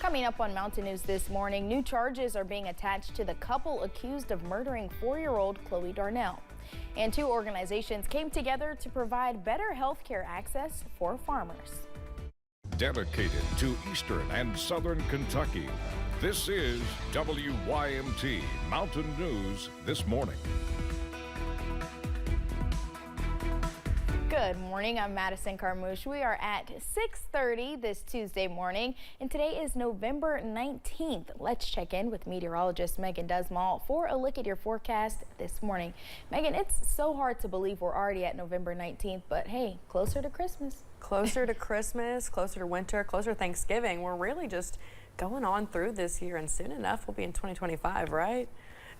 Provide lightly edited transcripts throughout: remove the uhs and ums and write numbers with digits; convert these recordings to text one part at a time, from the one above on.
Coming up on Mountain News this morning, new charges are being attached to the couple accused of murdering 4-year-old Chloe Darnell. And two organizations came together to provide better health care access for farmers. Dedicated to Eastern and Southern Kentucky, this is WYMT Mountain News this morning. Good morning, I'm Madison Carmouche. We are at 6:30 this Tuesday morning, and today is November 19th. Let's check in with meteorologist Megan Desmall for a look at your forecast this morning. Megan, it's so hard to believe we're already at November 19th, but hey, closer to Christmas. Closer to Christmas, closer to winter, closer to Thanksgiving. We're really just going on through this year, and soon enough we'll be in 2025, right?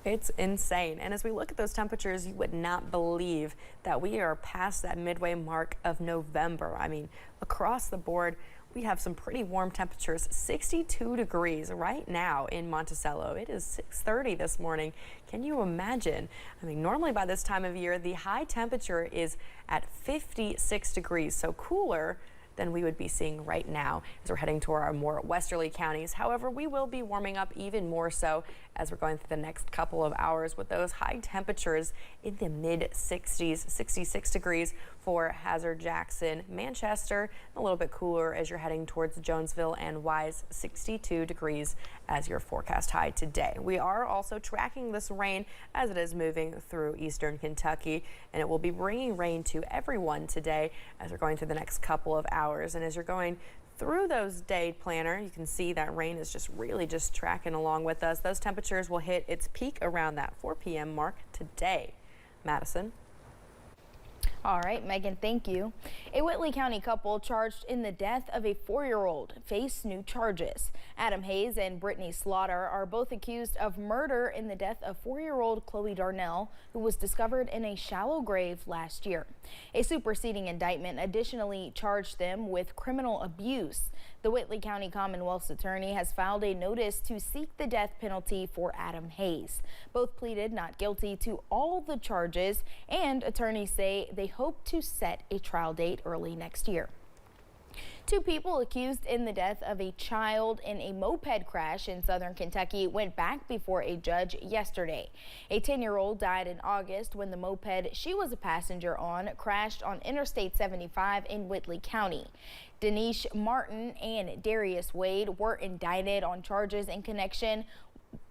It's insane. And as we look at those temperatures, you would not believe that we are past that midway mark of November. I mean, across the board, we have some pretty warm temperatures, 62 degrees right now in Monticello. It is 6:30 this morning. Can you imagine? I mean, normally by this time of year, the high temperature is at 56 degrees, so cooler than we would be seeing right now as we're heading to our more westerly counties. However, we will be warming up even more so as we're going through the next couple of hours with those high temperatures in the mid 60s, 66 degrees for Hazard, Jackson, Manchester, a little bit cooler as you're heading towards Jonesville and Wise, 62 degrees as your forecast high today. We are also tracking this rain as it is moving through eastern Kentucky, and it will be bringing rain to everyone today as we're going through the next couple of hours. And as you're going through those day planner, you can see that rain is just really just tracking along with us. Those temperatures will hit its peak around that 4 p.m. mark today. Madison. All right, Megan, thank you. A Whitley County couple charged in the death of a 4-year-old face new charges. Adam Hayes and Brittany Slaughter are both accused of murder in the death of 4-year-old Chloe Darnell, who was discovered in a shallow grave last year. A superseding indictment additionally charged them with criminal abuse. The Whitley County Commonwealth's attorney has filed a notice to seek the death penalty for Adam Hayes. Both pleaded not guilty to all the charges, and attorneys say they hope to set a trial date early next year. Two people accused in the death of a child in a moped crash in southern Kentucky went back before a judge yesterday. A 10-year-old died in August when the moped she was a passenger on crashed on Interstate 75 in Whitley County. Denise Martin and Darius Wade were indicted on charges in connection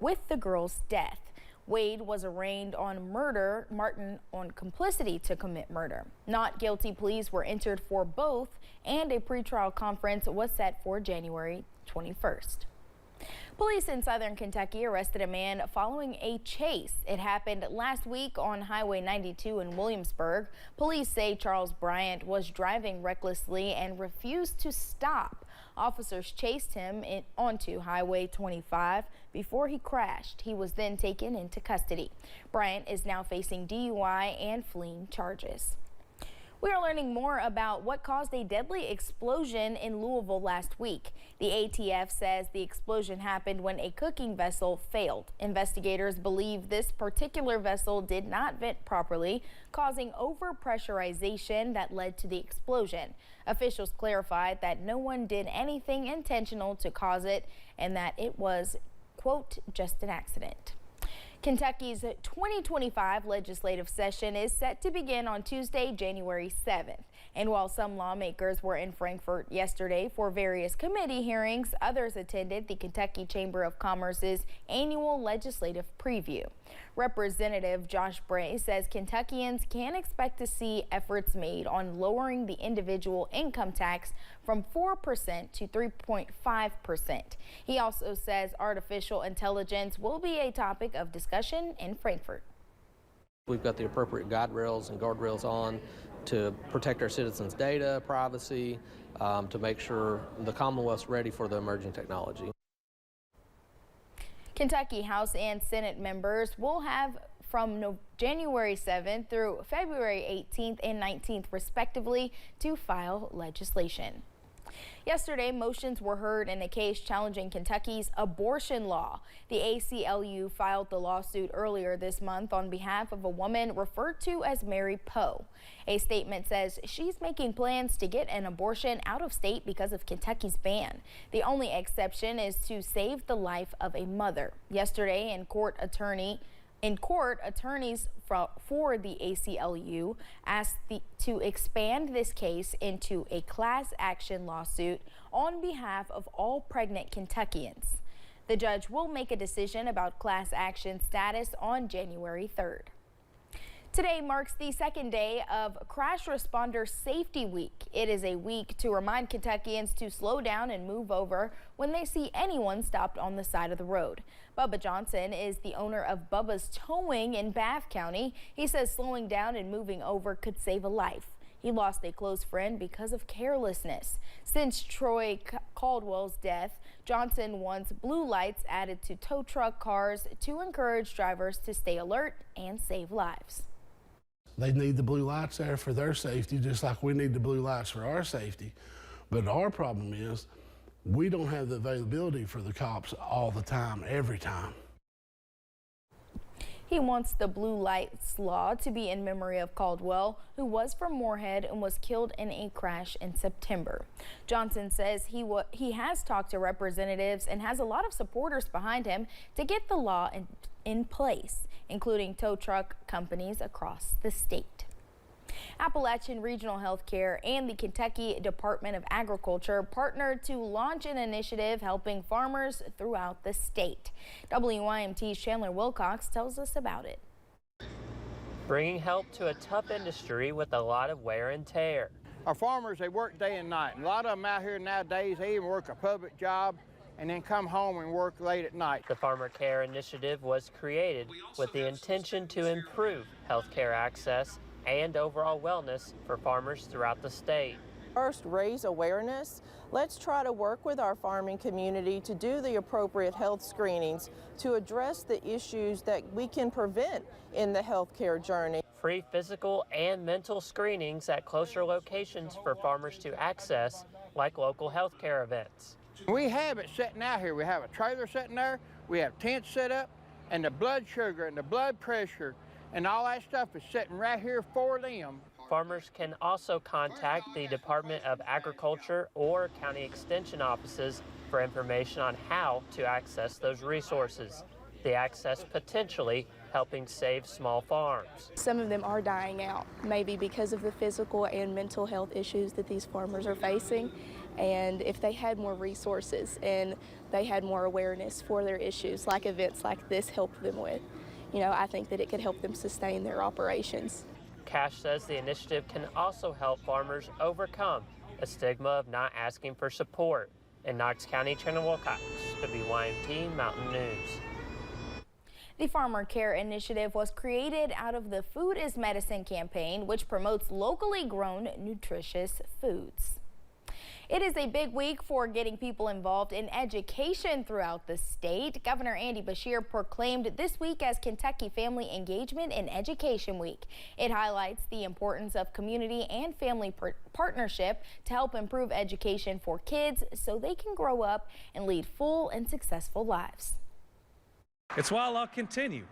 with the girl's death. Wade was arraigned on murder, Martin on complicity to commit murder. Not guilty pleas were entered for both, and a pretrial conference was set for January 21st. Police in southern Kentucky arrested a man following a chase. It happened last week on Highway 92 in Williamsburg. Police say Charles Bryant was driving recklessly and refused to stop. Officers chased him onto Highway 25 before he crashed. He was then taken into custody. Bryant is now facing DUI and fleeing charges. We are learning more about what caused a deadly explosion in Louisville last week. The ATF says the explosion happened when a cooking vessel failed. Investigators believe this particular vessel did not vent properly, causing overpressurization that led to the explosion. Officials clarified that no one did anything intentional to cause it and that it was, quote, just an accident. Kentucky's 2025 legislative session is set to begin on Tuesday, January 7th. And while some lawmakers were in Frankfort yesterday for various committee hearings, others attended the Kentucky Chamber of Commerce's annual legislative preview. Representative Josh Bray says Kentuckians can expect to see efforts made on lowering the individual income tax from 4% to 3.5%. He also says artificial intelligence will be a topic of discussion in Frankfort. We've got the appropriate guide rails and guardrails on to protect our citizens' data, privacy, to make sure the Commonwealth's ready for the emerging technology. Kentucky House and Senate members will have from January 7th through February 18th and 19th respectively to file legislation. Yesterday, motions were heard in a case challenging Kentucky's abortion law. The ACLU filed the lawsuit earlier this month on behalf of a woman referred to as Mary Poe. A statement says she's making plans to get an abortion out of state because of Kentucky's ban. The only exception is to save the life of a mother. Yesterday, in court, attorneys for the ACLU asked to expand this case into a class action lawsuit on behalf of all pregnant Kentuckians. The judge will make a decision about class action status on January 3rd. Today marks the second day of Crash Responder Safety Week. It is a week to remind Kentuckians to slow down and move over when they see anyone stopped on the side of the road. Bubba Johnson is the owner of Bubba's Towing in Bath County. He says slowing down and moving over could save a life. He lost a close friend because of carelessness. Since Troy Caldwell's death, Johnson wants blue lights added to tow truck cars to encourage drivers to stay alert and save lives. They need the blue lights there for their safety, just like we need the blue lights for our safety. But our problem is we don't have the availability for the cops all the time, every time. He wants the blue lights law to be in memory of Caldwell, who was from Moorhead and was killed in a crash in September. Johnson says he has talked to representatives and has a lot of supporters behind him to get the law in place, including tow truck companies across the state. Appalachian Regional Healthcare and the Kentucky Department of Agriculture partnered to launch an initiative helping farmers throughout the state. WYMT's Chandler Wilcox tells us about it. Bringing help to a tough industry with a lot of wear and tear. Our farmers, they work day and night. And a lot of them out here nowadays, they even work a public job and then come home and work late at night. The Farmer Care Initiative was created with the intention to improve healthcare access and overall wellness for farmers throughout the state. First, raise awareness. Let's try to work with our farming community to do the appropriate health screenings to address the issues that we can prevent in the healthcare journey. Free physical and mental screenings at closer locations for farmers to access, like local healthcare events. We have it sitting out here. We have a trailer sitting there, we have tents set up, and the blood sugar and the blood pressure and all that stuff is sitting right here for them. Farmers can also contact the Department of Agriculture or county extension offices for information on how to access those resources. The access potentially helping save small farms. Some of them are dying out, maybe because of the physical and mental health issues that these farmers are facing. And if they had more resources and they had more awareness for their issues, like events like this help them with, I think that it could help them sustain their operations. Cash says the initiative can also help farmers overcome a stigma of not asking for support. In Knox County, Chandler Wilcox, WYMT Mountain News. The Farmer Care Initiative was created out of the Food is Medicine campaign, which promotes locally grown, nutritious foods. It is a big week for getting people involved in education throughout the state. Governor Andy Beshear proclaimed this week as Kentucky Family Engagement in Education Week. It highlights the importance of community and family partnership to help improve education for kids so they can grow up and lead full and successful lives. It's why I'll continue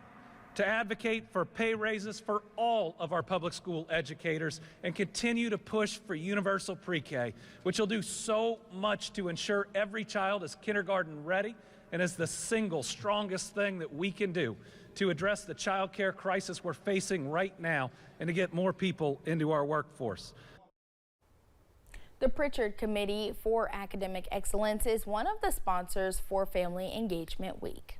to advocate for pay raises for all of our public school educators and continue to push for universal pre-K, which will do so much to ensure every child is kindergarten ready and is the single strongest thing that we can do to address the child care crisis we're facing right now and to get more people into our workforce. The Pritchard Committee for Academic Excellence is one of the sponsors for Family Engagement Week.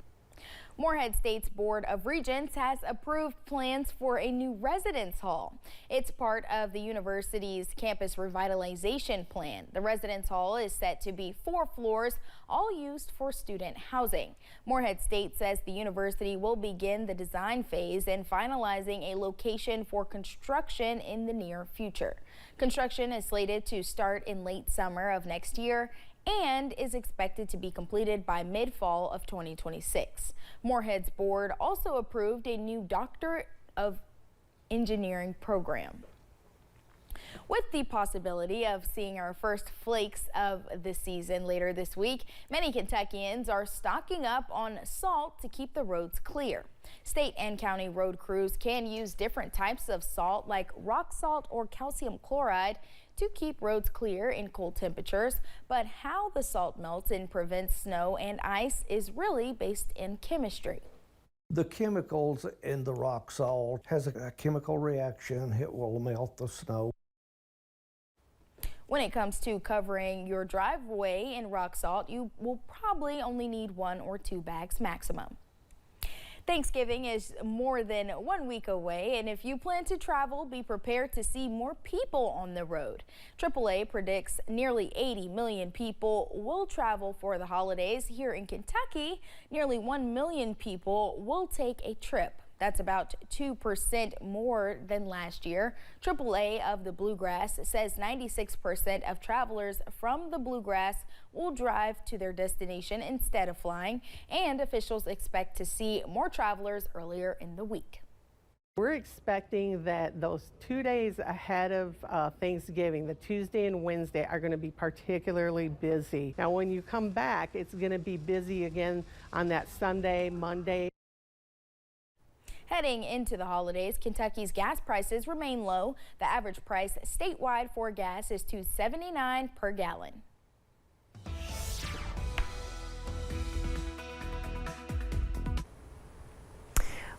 Moorhead State's Board of Regents has approved plans for a new residence hall. It's part of the university's campus revitalization plan. The residence hall is set to be 4 floors, all used for student housing. Moorhead State says the university will begin the design phase and finalizing a location for construction in the near future. Construction is slated to start in late summer of next year and is expected to be completed by mid-fall of 2026. Moorhead's board also approved a new Doctor of Engineering program. With the possibility of seeing our first flakes of the season later this week, many Kentuckians are stocking up on salt to keep the roads clear. State and county road crews can use different types of salt like rock salt or calcium chloride to keep roads clear in cold temperatures, but how the salt melts and prevents snow and ice is really based in chemistry. The chemicals in the rock salt has a chemical reaction. It will melt the snow. When it comes to covering your driveway in rock salt, you will probably only need 1 or 2 bags maximum. Thanksgiving is more than 1 week away, and if you plan to travel, be prepared to see more people on the road. AAA predicts nearly 80 million people will travel for the holidays. Here in Kentucky, nearly 1 million people will take a trip. That's about 2% more than last year. AAA of the Bluegrass says 96% of travelers from the Bluegrass will drive to their destination instead of flying, and officials expect to see more travelers earlier in the week. We're expecting that those 2 days ahead of Thanksgiving, the Tuesday and Wednesday, are going to be particularly busy. Now, when you come back, it's going to be busy again on that Sunday, Monday. Heading into the holidays, Kentucky's gas prices remain low. The average price statewide for gas is $2.79 per gallon.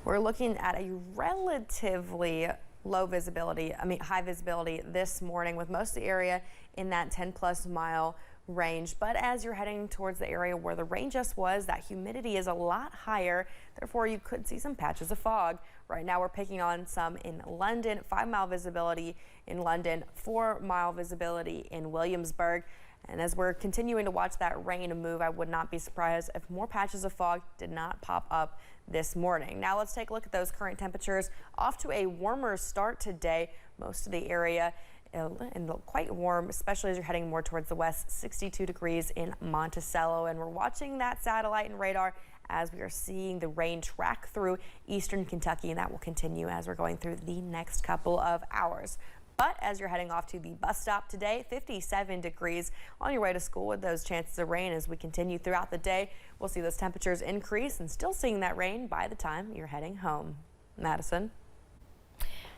We're looking at a relatively high visibility this morning, with most of the area in that 10+ mile range. But as you're heading towards the area where the rain just was, that humidity is a lot higher. Therefore, you could see some patches of fog. Right now, we're picking on some in London, 5-mile visibility in London, 4-mile visibility in Williamsburg. And as we're continuing to watch that rain move, I would not be surprised if more patches of fog did not pop up this morning. Now let's take a look at those current temperatures. Off to a warmer start today. Most of the area and quite warm, especially as you're heading more towards the west. 62 degrees in Monticello, and we're watching that satellite and radar as we are seeing the rain track through eastern Kentucky, and that will continue as we're going through the next couple of hours. But as you're heading off to the bus stop today, 57 degrees on your way to school with those chances of rain. As we continue throughout the day, we'll see those temperatures increase and still seeing that rain by the time you're heading home. Madison.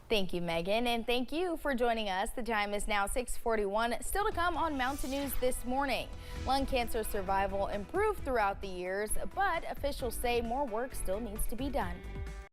Thank you, Megan, and thank you for joining us. The time is now 6:41. Still to come on Mountain News this morning. Lung cancer survival improved throughout the years, but officials say more work still needs to be done.